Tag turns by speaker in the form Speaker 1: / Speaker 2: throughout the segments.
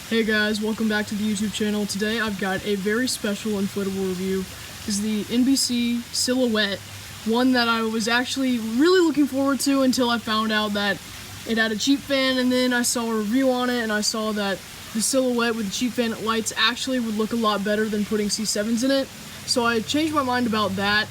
Speaker 1: Hey guys, welcome back to the YouTube channel. Today I've got a very special inflatable review. This is the NBC Silhouette, one that I was actually really looking forward to until I found out that it had a cheap fan, and then I saw a review on it and I saw that the Silhouette with the cheap fan lights actually would look a lot better than putting C7s in it. So I changed my mind about that,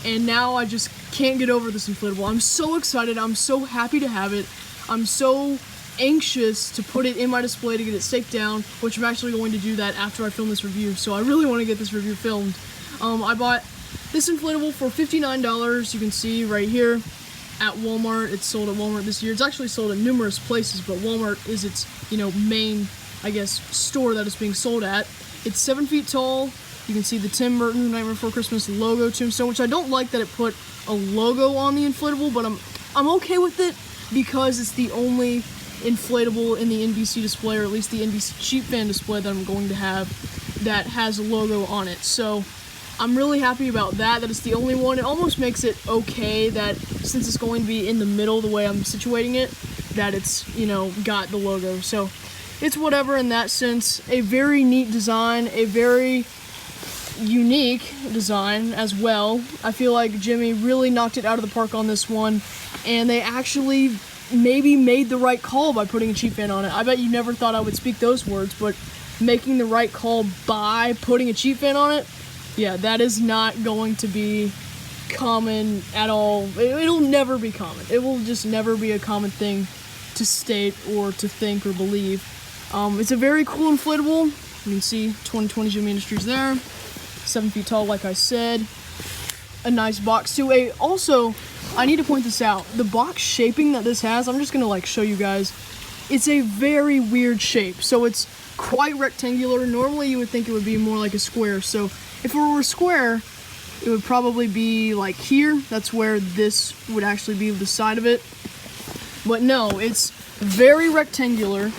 Speaker 1: and now I just can't get over this inflatable. I'm so excited, I'm so happy to have it. I'm so anxious to put it in my display to get it staked down, which I'm actually going to do that after I film this review, so I really want to get this review filmed. I bought this inflatable for $59. You can see right here at Walmart. It's sold at Walmart this year. It's actually sold at numerous places, but Walmart is its main, I guess, store that it's being sold at. It's 7 feet tall. You can see the Tim Burton Nightmare Before Christmas logo tombstone, which I don't like that it put a logo on the inflatable, but I'm okay with it because it's the only inflatable in the NBC display, or at least the NBC cheap fan display that I'm going to have that has a logo on it. So I'm really happy about that it's the only one. It almost makes it okay that since it's going to be in the middle the way I'm situating it, that it's, got the logo. So it's whatever in that sense. A very neat design, a very unique design as well. I feel like Gemmy really knocked it out of the park on this one, and they actually maybe made the right call by putting a cheap fan on it. I bet you never thought I would speak those words, but making the right call by putting a cheap fan on it, yeah, that is not going to be common at all. It'll never be common. It will just never be a common thing to state or to think or believe. It's a very cool inflatable. You can see 2020 Gemmy Industries there. 7 feet tall, like I said. A nice box too. Also, I need to point this out. The box shaping that this has, I'm just gonna show you guys. It's a very weird shape. So it's quite rectangular. Normally you would think it would be more like a square. So if it were a square, it would probably be like here. That's where this would actually be the side of it. But no, it's very rectangular.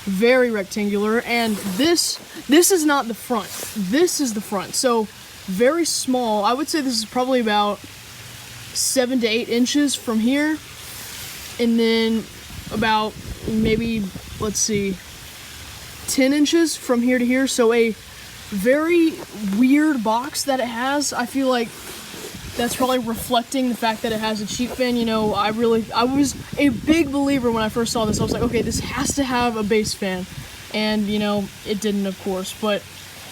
Speaker 1: Very rectangular. And this is not the front. This is the front. So very small. I would say this is probably about 7 to 8 inches from here, and then about maybe, let's see, 10 inches from here to here. So a very weird box that it has. I feel like that's probably reflecting the fact that it has a cheap fan. I was a big believer when I first saw this. I was like, okay, this has to have a base fan, and it didn't, of course. But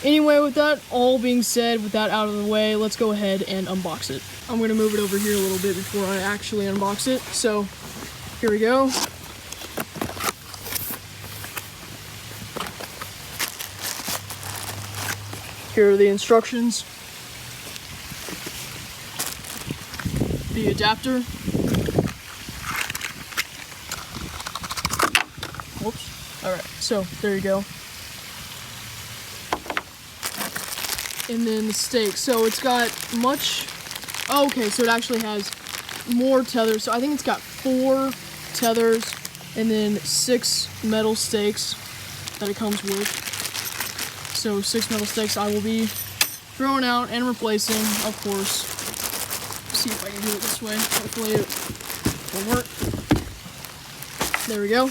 Speaker 1: anyway, with that all being said, with that out of the way, let's go ahead and unbox it. I'm going to move it over here a little bit before I actually unbox it. So here we go. Here are the instructions. The adapter. Whoops. Alright, so there you go. And then the stake. So it's got much. Oh, okay, so it actually has more tethers. So I think it's got 4 tethers and then 6 metal stakes that it comes with. So 6 metal stakes I will be throwing out and replacing, of course. Let's see if I can do it this way. Hopefully it will work. There we go.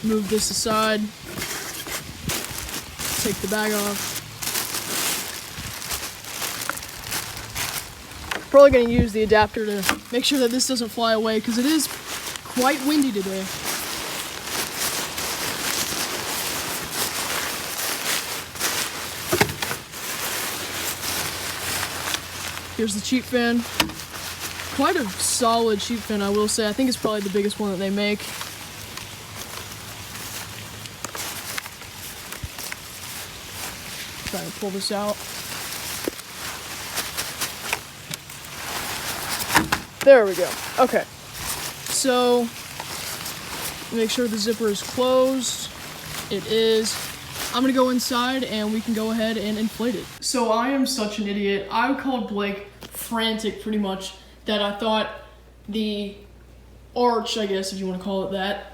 Speaker 1: Move this aside. Take the bag off. Probably going to use the adapter to make sure that this doesn't fly away, because it is quite windy today. Here's the cheap fan. Quite a solid cheap fan, I will say. I think it's probably the biggest one that they make. Try to pull this out. There we go. Okay. So, make sure the zipper is closed. It is. I'm gonna go inside and we can go ahead and inflate it. So I am such an idiot. I called Blake frantic pretty much that I thought the arch, I guess if you want to call it that,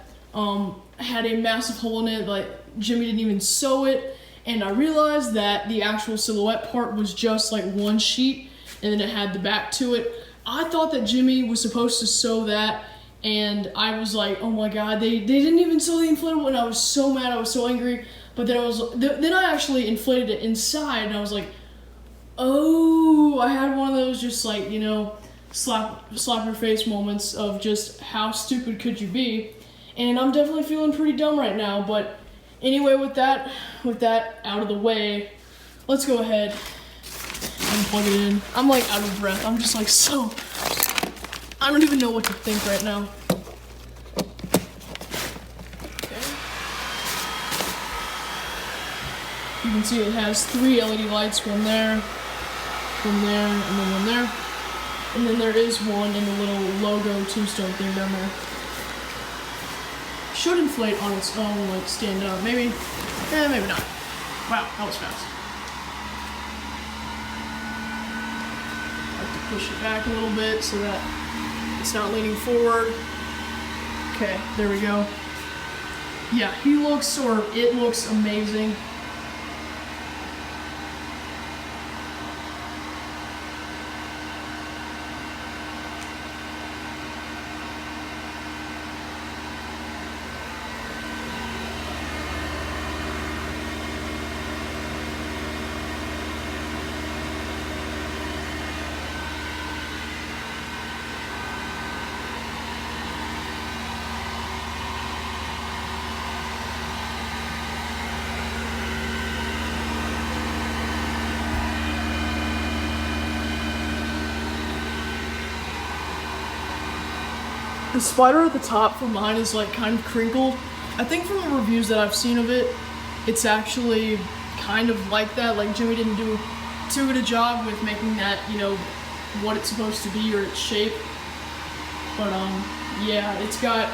Speaker 1: had a massive hole in it. Like Gemmy didn't even sew it, and I realized that the actual silhouette part was just like one sheet and then it had the back to it. I thought that Gemmy was supposed to sew that and I was like, oh my god, they didn't even sell the inflatable, and I was so mad, I was so angry. But then I actually inflated it inside, and I was like, oh, I had one of those just like, you know, slap your face moments of just how stupid could you be. And I'm definitely feeling pretty dumb right now. But anyway, with that out of the way, let's go ahead and plug it in. I'm like out of breath. I'm just like so, I don't even know what to think right now. Okay. You can see it has 3 LED lights, one there, and then one there. And then there is one in the little logo tombstone thing down there. Should inflate on its own, like stand up. Maybe not. Wow, that was fast. I have to push it back a little bit so that it's not leaning forward. Okay, there we go. Yeah, it looks amazing. The spider at the top for mine is like kind of crinkled. I think from the reviews that I've seen of it, it's actually kind of like that. Like Gemmy didn't do too good a job with making that, you know, what it's supposed to be or its shape. But yeah, it's got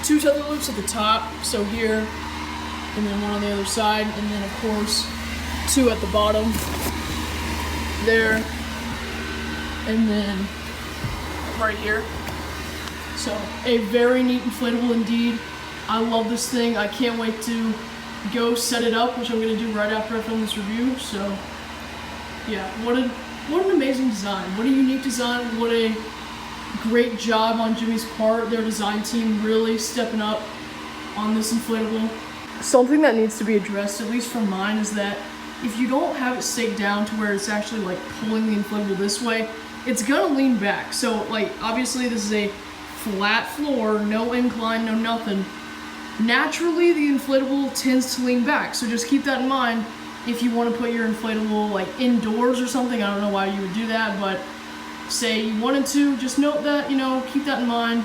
Speaker 1: 2 tether loops at the top, so here, and then one on the other side, and then of course 2 at the bottom, there, and then right here. So, a very neat inflatable indeed. I love this thing. I can't wait to go set it up, which I'm going to do right after I film this review. So, yeah, what an amazing design. What a unique design. What a great job on Gemmy's part. Their design team really stepping up on this inflatable. Something that needs to be addressed, at least from mine, is that if you don't have it staked down to where it's actually like pulling the inflatable this way, it's going to lean back. So, like, obviously this is a flat floor, no incline, no nothing. Naturally, the inflatable tends to lean back, so just keep that in mind if you want to put your inflatable like indoors or something. I don't know why you would do that, but say you wanted to, just note that, you know, keep that in mind.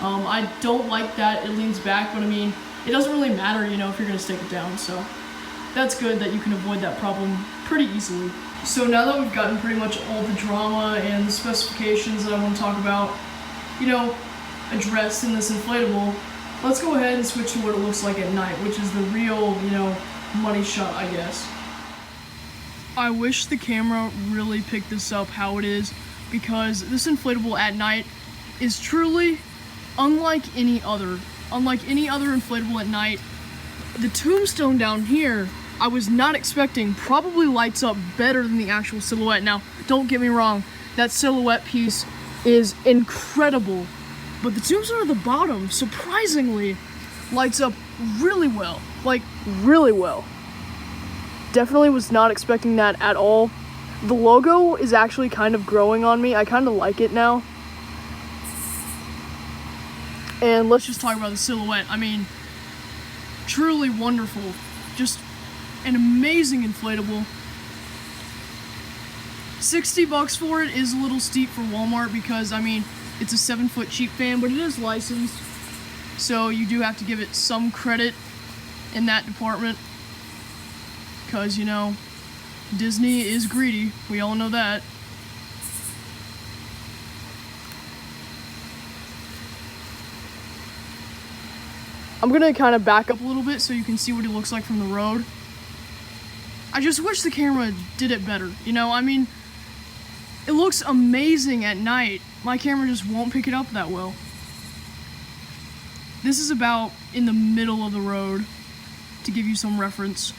Speaker 1: I don't like that it leans back, but I mean, it doesn't really matter, you know, if you're going to stick it down, so that's good that you can avoid that problem pretty easily. So now that we've gotten pretty much all the drama and the specifications that I want to talk about, you know, addressed in this inflatable, let's go ahead and switch to what it looks like at night, which is the real, you know, money shot, I guess. I wish the camera really picked this up how it is, because this inflatable at night is truly unlike any other inflatable at night. The tombstone down here, I was not expecting, probably lights up better than the actual silhouette. Now, don't get me wrong, that silhouette piece is incredible, but the tombstone at the bottom, surprisingly, lights up really well. Like, really well. Definitely was not expecting that at all. The logo is actually kind of growing on me. I kind of like it now. And let's just talk about the silhouette. I mean, truly wonderful. Just an amazing inflatable. $60 for it is a little steep for Walmart because, I mean, it's a 7-foot cheap fan, but it is licensed. So you do have to give it some credit in that department. Because, you know, Disney is greedy. We all know that. I'm going to kind of back up a little bit so you can see what it looks like from the road. I just wish the camera did it better. You know, I mean, it looks amazing at night. My camera just won't pick it up that well. This is about in the middle of the road, to give you some reference.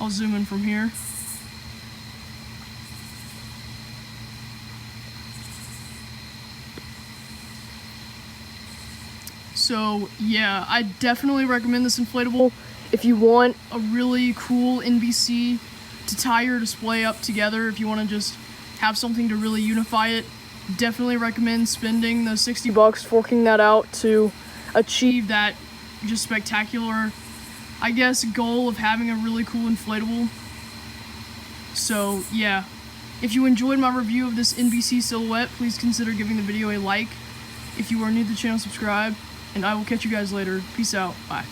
Speaker 1: I'll zoom in from here. So yeah, I definitely recommend this inflatable if you want a really cool NBC to tie your display up together. If you want to just have something to really unify it, definitely recommend spending the $60, forking that out to achieve that just spectacular, I guess, goal of having a really cool inflatable. So yeah, if you enjoyed my review of this NBC Silhouette, please consider giving the video a like. If you are new to the channel, subscribe, and I will catch you guys later. Peace out. Bye.